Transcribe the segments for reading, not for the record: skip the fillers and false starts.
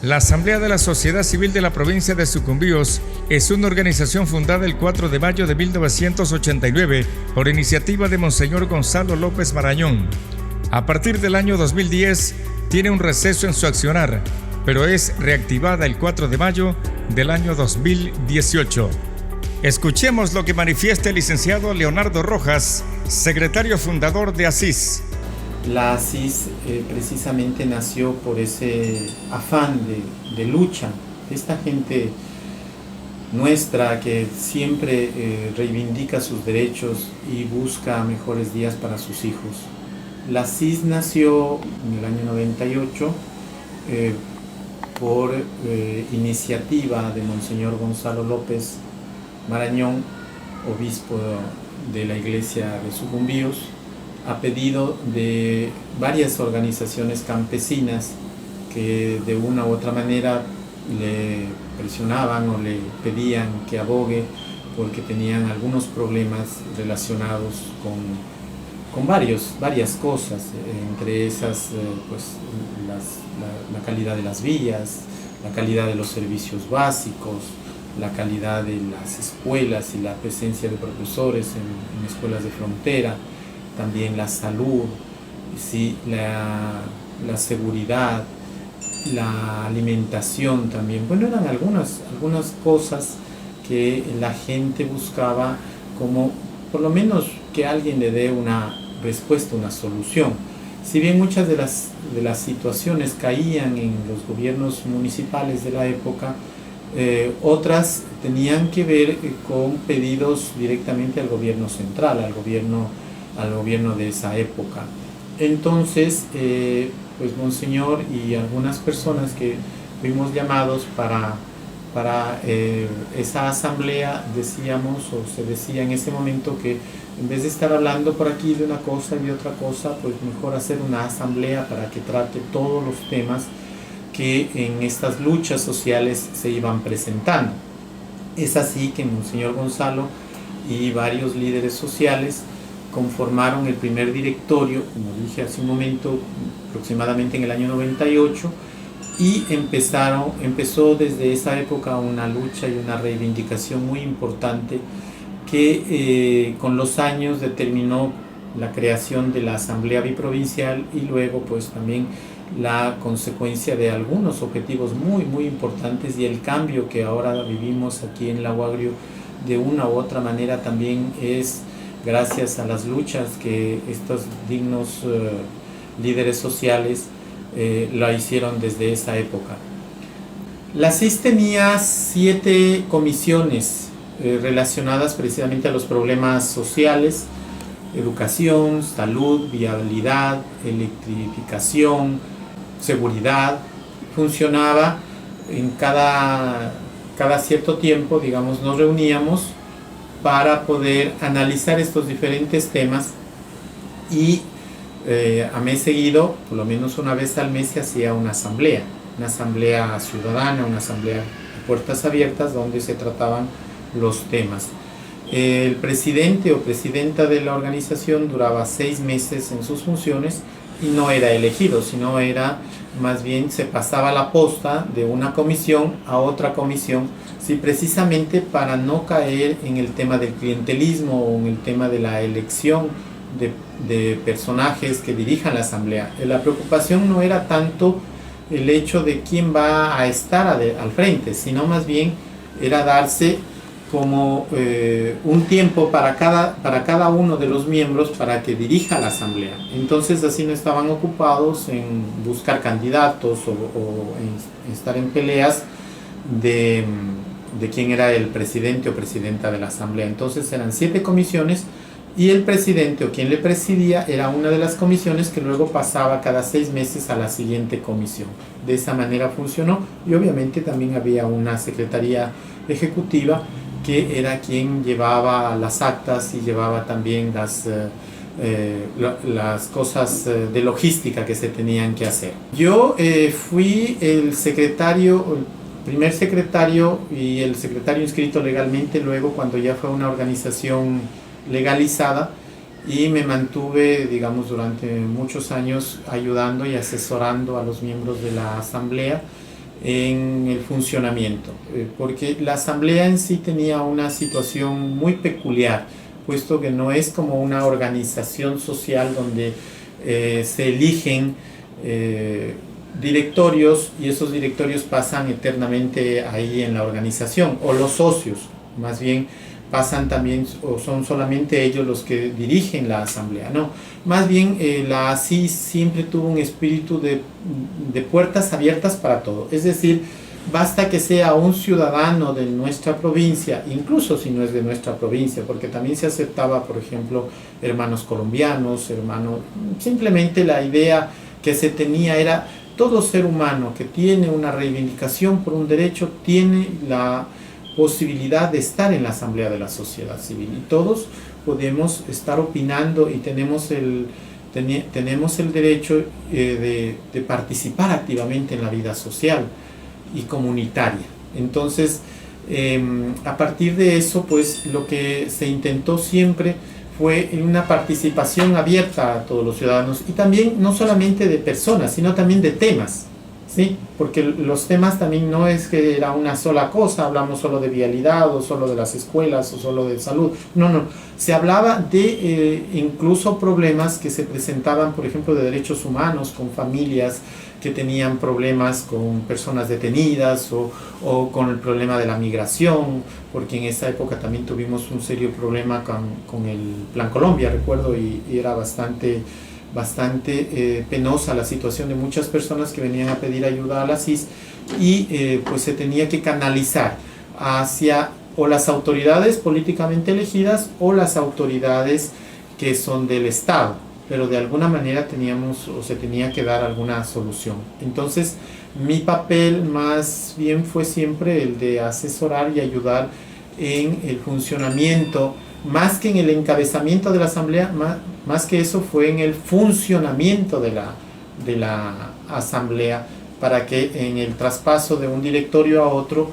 La Asamblea de la Sociedad Civil de la Provincia de Sucumbíos es una organización fundada el 4 de mayo de 1989 por iniciativa de Monseñor Gonzalo López Marañón. A partir del año 2010 tiene un receso en su accionar, pero es reactivada el 4 de mayo del año 2018. Escuchemos lo que manifiesta el licenciado Leonardo Rojas, secretario fundador de ASIS. La ASIS precisamente nació por ese afán de lucha de esta gente nuestra que siempre reivindica sus derechos y busca mejores días para sus hijos. La ASIS nació en el año 98 por iniciativa de Monseñor Gonzalo López Marañón, obispo de la iglesia de Sucumbíos, a pedido de varias organizaciones campesinas que de una u otra manera le presionaban o le pedían que abogue porque tenían algunos problemas relacionados con varias cosas, entre esas pues la calidad de las vías, la calidad de los servicios básicos, la calidad de las escuelas y la presencia de profesores en escuelas de frontera, también la salud, ¿sí? la seguridad, la alimentación también. Bueno, eran algunas cosas que la gente buscaba, como por lo menos que alguien le dé una respuesta, una solución. Si bien muchas de las situaciones caían en los gobiernos municipales de la época, otras tenían que ver con pedidos directamente al gobierno central, al gobierno de esa época. Entonces, pues Monseñor y algunas personas que fuimos llamados para esa asamblea, decíamos o se decía en ese momento que en vez de estar hablando por aquí de una cosa y de otra cosa, pues mejor hacer una asamblea para que trate todos los temas que en estas luchas sociales se iban presentando. Es así que Monseñor Gonzalo y varios líderes sociales conformaron el primer directorio, como dije hace un momento, aproximadamente en el año 98, y empezó desde esa época una lucha y una reivindicación muy importante que con los años determinó la creación de la Asamblea Biprovincial y luego pues también la consecuencia de algunos objetivos muy importantes, y el cambio que ahora vivimos aquí en Lago Agrio de una u otra manera también es gracias a las luchas que estos dignos líderes sociales la hicieron desde esa época. La CIS tenía 7 comisiones relacionadas precisamente a los problemas sociales: educación, salud, vialidad, electrificación, seguridad. Funcionaba en cada cierto tiempo, digamos, nos reuníamos para poder analizar estos diferentes temas y a mes seguido, por lo menos una vez al mes, se hacía una asamblea ciudadana, una asamblea de puertas abiertas donde se trataban los temas. El presidente o presidenta de la organización duraba 6 meses en sus funciones y no era elegido, sino era más bien se pasaba la posta de una comisión a otra comisión, sí, precisamente para no caer en el tema del clientelismo o en el tema de la elección de personajes que dirijan la asamblea. La preocupación no era tanto el hecho de quién va a estar al frente, sino más bien era darse como un tiempo para cada uno de los miembros para que dirija la asamblea. Entonces así no estaban ocupados en buscar candidatos o en estar en peleas de quién era el presidente o presidenta de la asamblea. Entonces eran 7 comisiones y el presidente o quien le presidía era una de las comisiones que luego pasaba cada 6 meses a la siguiente comisión. De esa manera funcionó, y obviamente también había una secretaría ejecutiva que era quien llevaba las actas y llevaba también las cosas de logística que se tenían que hacer. Yo fui el primer secretario y el secretario inscrito legalmente luego cuando ya fue una organización legalizada, y me mantuve, digamos, durante muchos años ayudando y asesorando a los miembros de la asamblea en el funcionamiento, porque la asamblea en sí tenía una situación muy peculiar, puesto que no es como una organización social donde se eligen directorios y esos directorios pasan eternamente ahí en la organización, o los socios, más bien pasan también, o son solamente ellos los que dirigen la asamblea, no, más bien la ASIS siempre tuvo un espíritu de puertas abiertas para todo, es decir, basta que sea un ciudadano de nuestra provincia, incluso si no es de nuestra provincia, porque también se aceptaba, por ejemplo, hermanos colombianos, hermanos, simplemente la idea que se tenía era todo ser humano que tiene una reivindicación por un derecho tiene la posibilidad de estar en la asamblea de la sociedad civil y todos podemos estar opinando y tenemos el derecho de participar activamente en la vida social y comunitaria. Entonces, a partir de eso, pues lo que se intentó siempre fue una participación abierta a todos los ciudadanos y también no solamente de personas, sino también de temas, ¿sí? Porque los temas también no es que era una sola cosa, hablamos solo de vialidad o solo de las escuelas o solo de salud, no, se hablaba de incluso problemas que se presentaban, por ejemplo, de derechos humanos con familias que tenían problemas con personas detenidas o con el problema de la migración, porque en esa época también tuvimos un serio problema con el Plan Colombia, recuerdo, y era bastante penosa la situación de muchas personas que venían a pedir ayuda a la CIS y pues se tenía que canalizar hacia o las autoridades políticamente elegidas o las autoridades que son del Estado, pero de alguna manera teníamos o se tenía que dar alguna solución. Entonces mi papel más bien fue siempre el de asesorar y ayudar en el funcionamiento, más que en el encabezamiento de la asamblea, más que eso fue en el funcionamiento de la asamblea, para que en el traspaso de un directorio a otro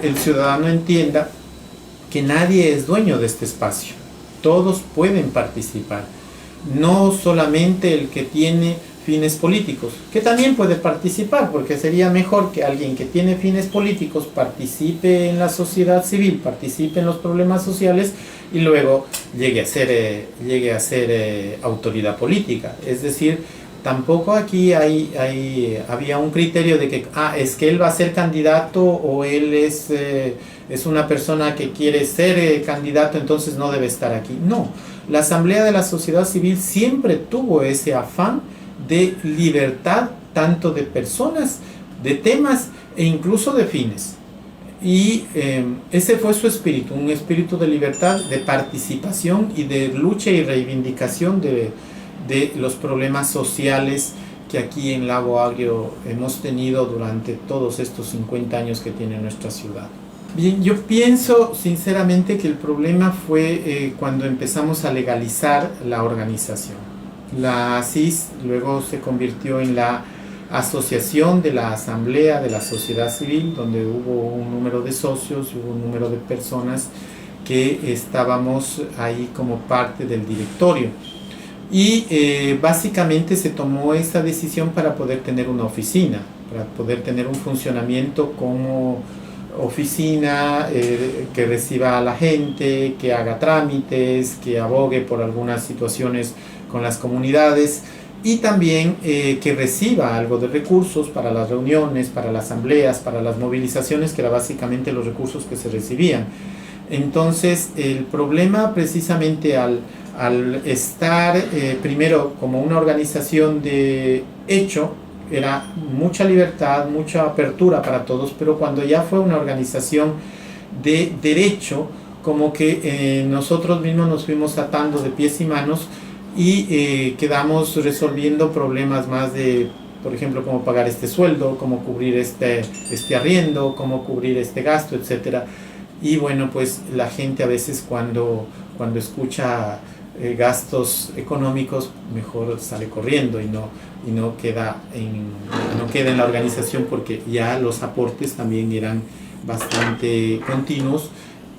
el ciudadano entienda que nadie es dueño de este espacio, todos pueden participar, no solamente el que tiene fines políticos, que también puede participar, porque sería mejor que alguien que tiene fines políticos participe en la sociedad civil, participe en los problemas sociales y luego llegue a ser autoridad política. Es decir, tampoco aquí había un criterio de que es que él va a ser candidato o él es una persona que quiere ser candidato, entonces no debe estar aquí. No, la Asamblea de la Sociedad Civil siempre tuvo ese afán de libertad, tanto de personas, de temas e incluso de fines. Y ese fue su espíritu, un espíritu de libertad, de participación y de lucha y reivindicación de los problemas sociales que aquí en Lago Agrio hemos tenido durante todos estos 50 años que tiene nuestra ciudad. Bien, yo pienso sinceramente que el problema fue cuando empezamos a legalizar la organización. La ASIS luego se convirtió en la asociación de la asamblea de la sociedad civil, donde hubo un número de socios, hubo un número de personas que estábamos ahí como parte del directorio. Y básicamente se tomó esa decisión para poder tener una oficina, para poder tener un funcionamiento como oficina que reciba a la gente, que haga trámites, que abogue por algunas situaciones con las comunidades y también que reciba algo de recursos para las reuniones, para las asambleas, para las movilizaciones, que eran básicamente los recursos que se recibían. Entonces el problema precisamente al estar primero como una organización de hecho, era mucha libertad, mucha apertura para todos, pero cuando ya fue una organización de derecho, como que nosotros mismos nos fuimos atando de pies y manos y quedamos resolviendo problemas más de, por ejemplo, cómo pagar este sueldo, cómo cubrir este arriendo, cómo cubrir este gasto, etc. Y bueno, pues la gente a veces cuando escucha gastos económicos mejor sale corriendo y no queda en la organización, porque ya los aportes también eran bastante continuos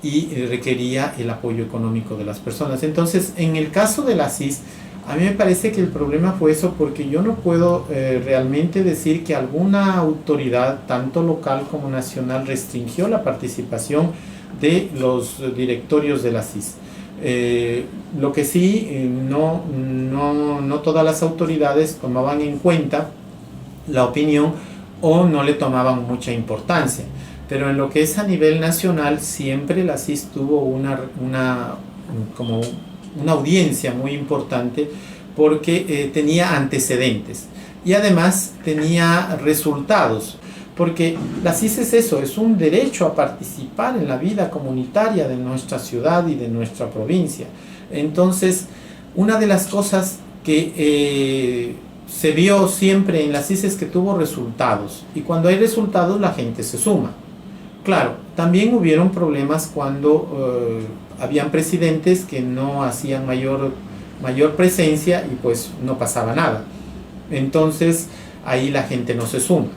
y requería el apoyo económico de las personas. Entonces, en el caso de la CIS, A mí me parece que el problema fue eso, porque yo no puedo realmente decir que alguna autoridad, tanto local como nacional, restringió la participación de los directorios de la CIS. Lo que sí, no todas las autoridades tomaban en cuenta la opinión o no le tomaban mucha importancia. Pero en lo que es a nivel nacional, siempre la CIS tuvo una audiencia muy importante, porque tenía antecedentes y además tenía resultados, porque la CIS es eso, es un derecho a participar en la vida comunitaria de nuestra ciudad y de nuestra provincia. Entonces, una de las cosas que se vio siempre en la CIS es que tuvo resultados, y cuando hay resultados la gente se suma. Claro, también hubieron problemas cuando habían presidentes que no hacían mayor presencia y pues no pasaba nada. Entonces ahí la gente no se suma.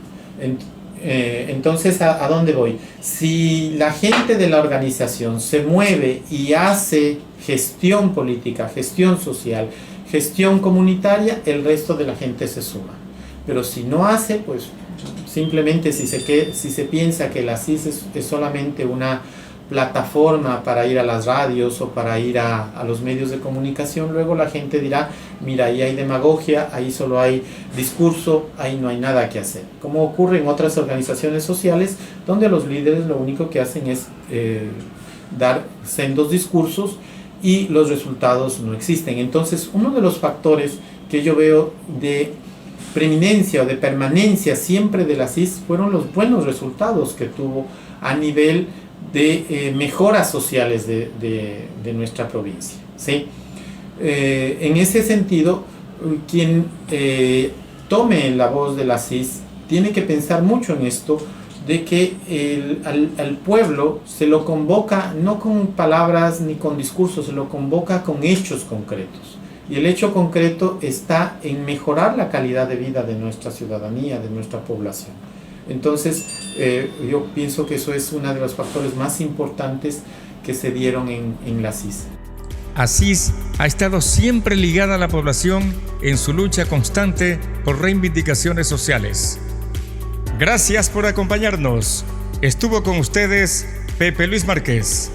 Entonces, ¿a dónde voy? Si la gente de la organización se mueve y hace gestión política, gestión social, gestión comunitaria, el resto de la gente se suma. Pero si no hace, pues simplemente si se piensa que la CIS es solamente una plataforma para ir a las radios o para ir a los medios de comunicación, luego la gente dirá, mira, ahí hay demagogia, ahí solo hay discurso, ahí no hay nada que hacer. Como ocurre en otras organizaciones sociales, donde los líderes lo único que hacen es dar sendos discursos y los resultados no existen. Entonces, uno de los factores que yo veo de preeminencia o de permanencia siempre de la CIS fueron los buenos resultados que tuvo a nivel de mejoras sociales de nuestra provincia, ¿sí? En ese sentido, quien tome la voz de la CIS tiene que pensar mucho en esto, de que al pueblo se lo convoca no con palabras ni con discursos, se lo convoca con hechos concretos. Y el hecho concreto está en mejorar la calidad de vida de nuestra ciudadanía, de nuestra población. Entonces, yo pienso que eso es uno de los factores más importantes que se dieron en la CIS. ACIS ha estado siempre ligada a la población en su lucha constante por reivindicaciones sociales. Gracias por acompañarnos. Estuvo con ustedes Pepe Luis Márquez.